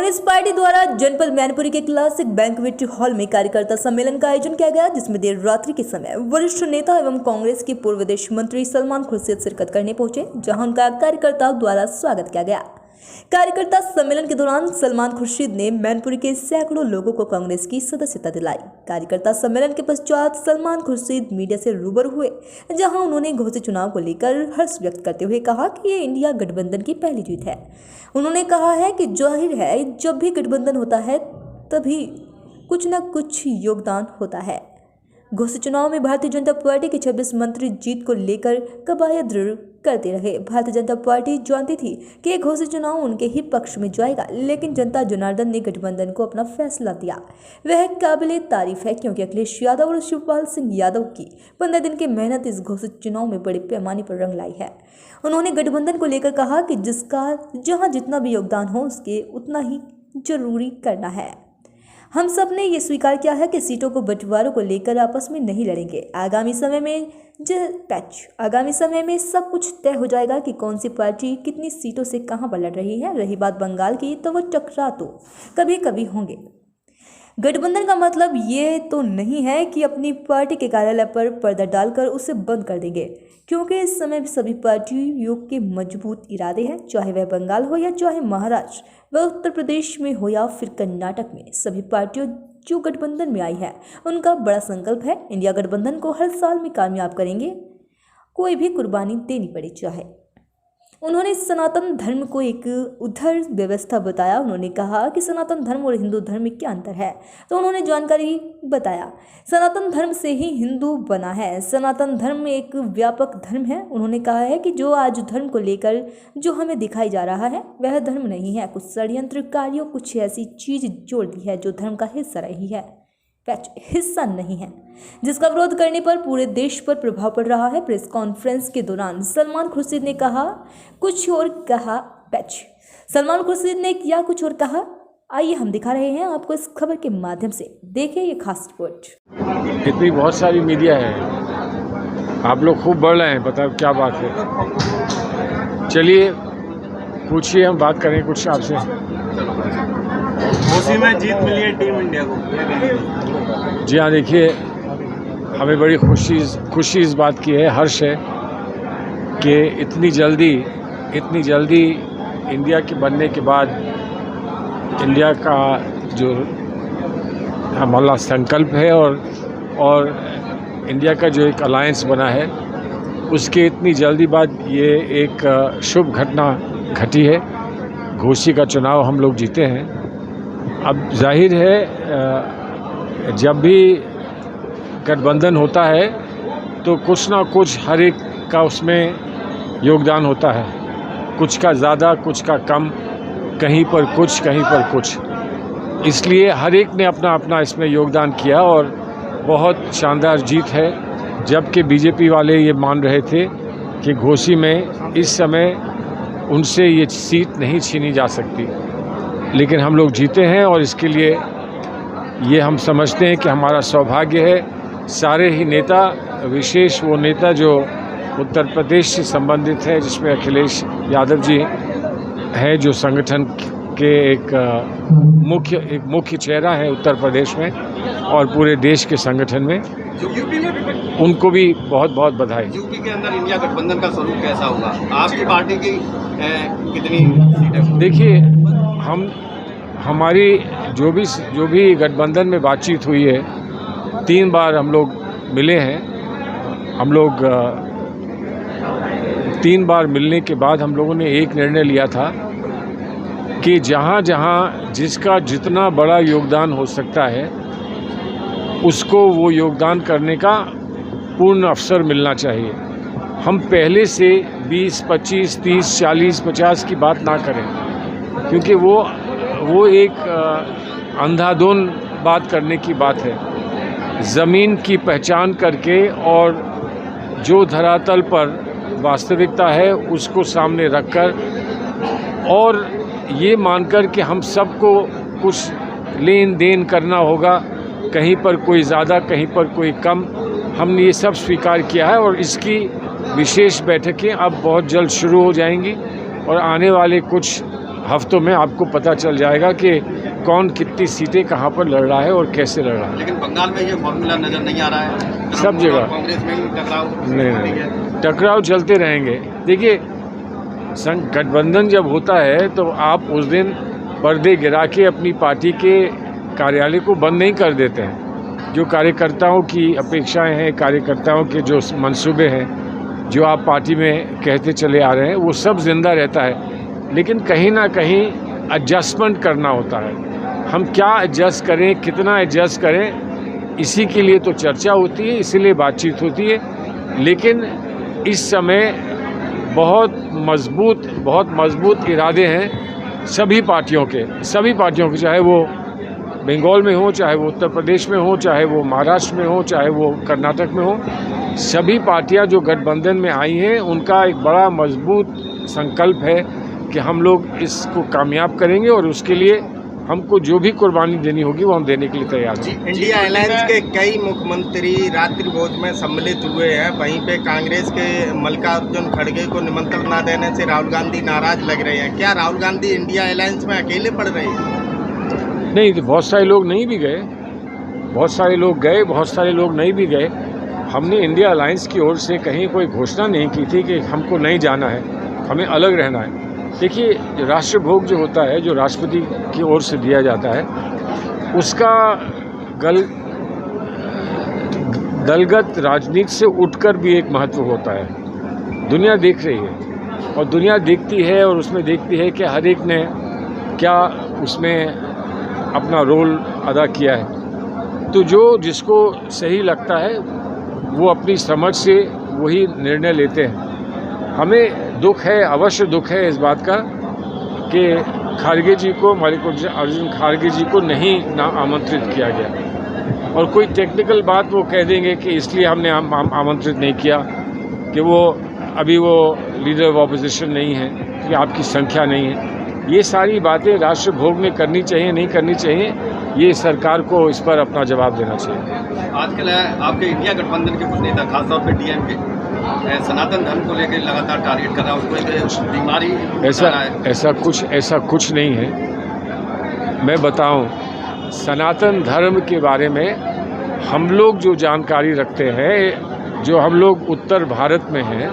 Congress party द्वारा जनपद मैनपुरी के क्लासिक बैंक्वेट हॉल में कार्यकर्ता सम्मेलन का आयोजन किया गया, जिसमें देर रात्रि के समय वरिष्ठ नेता एवं कांग्रेस के पूर्व विदेश मंत्री सलमान खुर्शीद शिरकत करने पहुंचे, जहां उनका कार्यकर्ताओं द्वारा स्वागत किया गया। कार्यकर्ता सम्मेलन के दौरान सलमान खुर्शीद ने मैनपुरी के सैकड़ों लोगों को कांग्रेस की सदस्यता दिलाई। कार्यकर्ता सम्मेलन के पश्चात सलमान खुर्शीद मीडिया से रूबरू हुए, जहां उन्होंने घोषित चुनाव को लेकर हर्ष व्यक्त करते हुए कहा कि ये इंडिया गठबंधन की पहली जीत है। उन्होंने कहा है कि जाहिर है जब भी गठबंधन होता है तभी कुछ न कुछ योगदान होता है। घोषित चुनाव में भारतीय जनता पार्टी के 26 मंत्री जीत को लेकर कवायद दृढ़ करते रहे। भारतीय जनता पार्टी जानती थी कि ये घोषित चुनाव उनके ही पक्ष में जाएगा, लेकिन जनता जनार्दन ने गठबंधन को अपना फैसला दिया। वह काबिले तारीफ है, क्योंकि अखिलेश यादव और शिवपाल सिंह यादव की 15 दिन की मेहनत इस घोषित चुनाव में बड़े पैमाने पर रंग लाई है। उन्होंने गठबंधन को लेकर कहा कि जिसका जहां जितना भी योगदान हो उसके उतना ही जरूरी करना है। हम सब ने ये स्वीकार किया है कि सीटों को बंटवारों को लेकर आपस में नहीं लड़ेंगे। आगामी समय में सब कुछ तय हो जाएगा कि कौन सी पार्टी कितनी सीटों से कहां पर लड़ रही है। रही बात बंगाल की, तो वो टकरा तो कभी कभी होंगे। गठबंधन का मतलब ये तो नहीं है कि अपनी पार्टी के कार्यालय पर पर्दा डालकर उसे बंद कर देंगे, क्योंकि इस समय सभी पार्टियों के मजबूत इरादे हैं, चाहे वह बंगाल हो या चाहे महाराष्ट्र व उत्तर प्रदेश में हो या फिर कर्नाटक में। सभी पार्टियों जो गठबंधन में आई है उनका बड़ा संकल्प है, इंडिया गठबंधन को हर साल में कामयाब करेंगे, कोई भी कुर्बानी देनी पड़े चाहे। उन्होंने सनातन धर्म को एक उधर व्यवस्था बताया। उन्होंने कहा कि सनातन धर्म और हिंदू धर्म में क्या अंतर है, तो उन्होंने जानकारी बताया। सनातन धर्म से ही हिंदू बना है। सनातन धर्म एक व्यापक धर्म है। उन्होंने कहा है कि जो आज धर्म को लेकर जो हमें दिखाई जा रहा है वह धर्म नहीं है। कुछ षड्यंत्रकारियों कुछ ऐसी चीज जोड़ दी है जो धर्म का हिस्सा रही है, हिस्सा नहीं है, जिसका विरोध करने पर पूरे देश पर प्रभाव पड़ रहा है। प्रेस कॉन्फ्रेंस के दौरान सलमान खुर्शीद ने कहा कुछ और कहा। सलमान खुर्शीद ने किया कुछ और कहा। आइए हम दिखा रहे हैं आपको इस खबर के माध्यम से, देखिए ये खास रिपोर्ट। इतनी बहुत सारी मीडिया है, आप लोग खूब बढ़ रहे हैं, बताओ क्या बात है। चलिए पूछिए, हम बात करें कुछ आपसे। उसी में जीत मिली है टीम इंडिया को। जी हाँ, देखिए हमें बड़ी खुशी इस बात की है, हर्ष है कि इतनी जल्दी इंडिया के बनने के बाद इंडिया का जो हमारा संकल्प है और इंडिया का जो एक अलायंस बना है उसके इतनी जल्दी बाद ये एक शुभ घटना घटी है। घोसी का चुनाव हम लोग जीते हैं। अब जाहिर है जब भी गठबंधन होता है तो कुछ ना कुछ हर एक का उसमें योगदान होता है, कुछ का ज़्यादा कुछ का कम, कहीं पर कुछ। इसलिए हर एक ने अपना अपना इसमें योगदान किया और बहुत शानदार जीत है। जबकि बीजेपी वाले ये मान रहे थे कि घोसी में इस समय उनसे ये सीट नहीं छीनी जा सकती, लेकिन हम लोग जीते हैं और इसके लिए ये हम समझते हैं कि हमारा सौभाग्य है। सारे ही नेता, विशेष वो नेता जो उत्तर प्रदेश से संबंधित है, जिसमें अखिलेश यादव जी हैं, जो संगठन के एक मुख्य चेहरा है उत्तर प्रदेश में और पूरे देश के संगठन में, उनको भी बहुत बहुत बधाई। यूपी के अंदर इंडिया गठबंधन का स्वरूप कैसा होगा? आपकी पार्टी की कितनी सीटें? देखिए, हमारी जो भी गठबंधन में बातचीत हुई है, 3 बार हम लोग मिले हैं। हम लोग 3 बार मिलने के बाद हम लोगों ने एक निर्णय लिया था कि जहाँ जिसका जितना बड़ा योगदान हो सकता है उसको वो योगदान करने का पूर्ण अवसर मिलना चाहिए। हम पहले से 20, 25, 30, 40, 50 की बात ना करें, क्योंकि वो एक अंधाधुन बात करने की बात है। ज़मीन की पहचान करके और जो धरातल पर वास्तविकता है उसको सामने रखकर और ये मानकर कि हम सबको कुछ लेन देन करना होगा, कहीं पर कोई ज़्यादा कहीं पर कोई कम, हमने ये सब स्वीकार किया है और इसकी विशेष बैठकें अब बहुत जल्द शुरू हो जाएंगी और आने वाले कुछ हफ्तों में आपको पता चल जाएगा कि कौन कितनी सीटें कहाँ पर लड़ रहा है और कैसे लड़ रहा है। लेकिन बंगाल में ये फॉर्मूला नजर नहीं आ रहा है, सब जगह कांग्रेस में ही टकराव नहीं, टकराव चलते रहेंगे। देखिए, संघ गठबंधन जब होता है तो आप उस दिन पर्दे गिरा के अपनी पार्टी के कार्यालय को बंद नहीं कर देते हैं। जो कार्यकर्ताओं की अपेक्षाएं हैं, कार्यकर्ताओं के जो मंसूबे हैं, जो आप पार्टी में कहते चले आ रहे हैं, वो सब जिंदा रहता है। लेकिन कहीं ना कहीं एडजस्टमेंट करना होता है। हम क्या एडजस्ट करें, कितना एडजस्ट करें, इसी के लिए तो चर्चा होती है, इसीलिए बातचीत होती है। लेकिन इस समय बहुत मजबूत इरादे हैं सभी पार्टियों के, चाहे वो बंगाल में हो, चाहे वो उत्तर प्रदेश में हो, चाहे वो महाराष्ट्र में हो, चाहे वो कर्नाटक में हो। सभी पार्टियां जो गठबंधन में आई हैं, उनका एक बड़ा मजबूत संकल्प है कि हम लोग इसको कामयाब करेंगे और उसके लिए हमको जो भी कुर्बानी देनी होगी वो हम देने के लिए तैयार हैं। इंडिया अलायंस के कई मुख्यमंत्री रात्रि भोज में सम्मिलित हुए हैं। वहीं पे कांग्रेस के मल्लिकार्जुन खड़गे को निमंत्रण न देने से राहुल गांधी नाराज लग रहे हैं। क्या राहुल गांधी इंडिया अलायंस में अकेले पड़ रहे हैं? नहीं, तो बहुत सारे लोग नहीं भी गए, बहुत सारे लोग गए, बहुत सारे लोग नहीं भी गए। हमने इंडिया अलायंस की ओर से कहीं कोई घोषणा नहीं की थी कि हमको नहीं जाना है, हमें अलग रहना है। देखिए, राष्ट्रभोग जो होता है, जो राष्ट्रपति की ओर से दिया जाता है, उसका दलगत राजनीति से उठकर भी एक महत्व होता है। दुनिया देख रही है और दुनिया देखती है और उसमें देखती है कि हर एक ने क्या उसमें अपना रोल अदा किया है। तो जो जिसको सही लगता है वो अपनी समझ से वही निर्णय लेते हैं। हमें दुख है, अवश्य दुख है इस बात का कि खारगे जी को, मल्लिकार्जुन खड़गे जी को नहीं आमंत्रित किया गया। और कोई टेक्निकल बात वो कह देंगे कि इसलिए हमने आमंत्रित नहीं किया कि वो अभी वो लीडर ऑफ ऑपोजिशन नहीं है, कि आपकी संख्या नहीं है। ये सारी बातें राष्ट्रभोग में करनी चाहिए, नहीं करनी चाहिए, ये सरकार को इस पर अपना जवाब देना चाहिए। आजकल आपके इंडिया गठबंधन के कुछ नेता, खासतौर पर डीएमके, सनातन धर्म को लेकर लगातार टारगेट कर रहा है, उसको एक बीमारी ऐसा कुछ नहीं है। मैं बताऊं, सनातन धर्म के बारे में हम लोग जो जानकारी रखते हैं, जो हम लोग उत्तर भारत में हैं,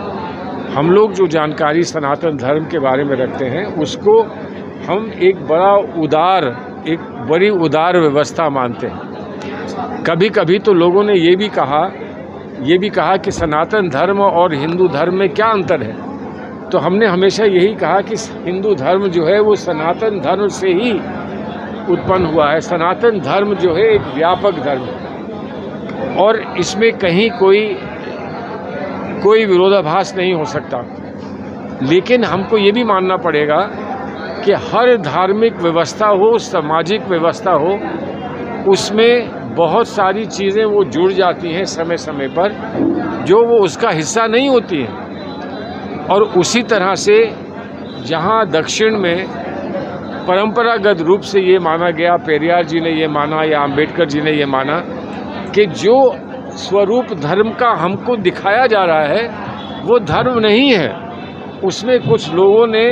हम लोग जो जानकारी सनातन धर्म के बारे में रखते हैं, उसको हम एक बड़ी उदार व्यवस्था मानते हैं। कभी कभी तो लोगों ने ये भी कहा कि सनातन धर्म और हिंदू धर्म में क्या अंतर है। तो हमने हमेशा यही कहा कि हिंदू धर्म जो है वो सनातन धर्म से ही उत्पन्न हुआ है। सनातन धर्म जो है एक व्यापक धर्म है और इसमें कहीं कोई विरोधाभास नहीं हो सकता। लेकिन हमको ये भी मानना पड़ेगा कि हर धार्मिक व्यवस्था हो, सामाजिक व्यवस्था हो, उसमें बहुत सारी चीज़ें वो जुड़ जाती हैं समय समय पर, जो वो उसका हिस्सा नहीं होती हैं। और उसी तरह से जहाँ दक्षिण में परंपरागत रूप से ये माना गया, पेरियार जी ने ये माना या अंबेडकर जी ने ये माना कि जो स्वरूप धर्म का हमको दिखाया जा रहा है वो धर्म नहीं है, उसमें कुछ लोगों ने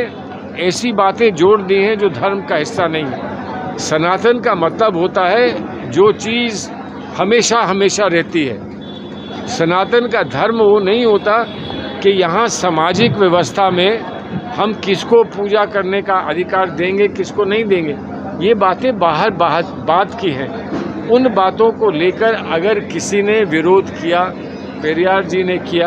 ऐसी बातें जोड़ दी हैं जो धर्म का हिस्सा नहीं है। सनातन का मतलब होता है जो चीज़ हमेशा हमेशा रहती है। सनातन का धर्म वो नहीं होता कि यहाँ सामाजिक व्यवस्था में हम किसको पूजा करने का अधिकार देंगे, किसको नहीं देंगे। ये बातें बात की हैं। उन बातों को लेकर अगर किसी ने विरोध किया, पेरियार जी ने किया,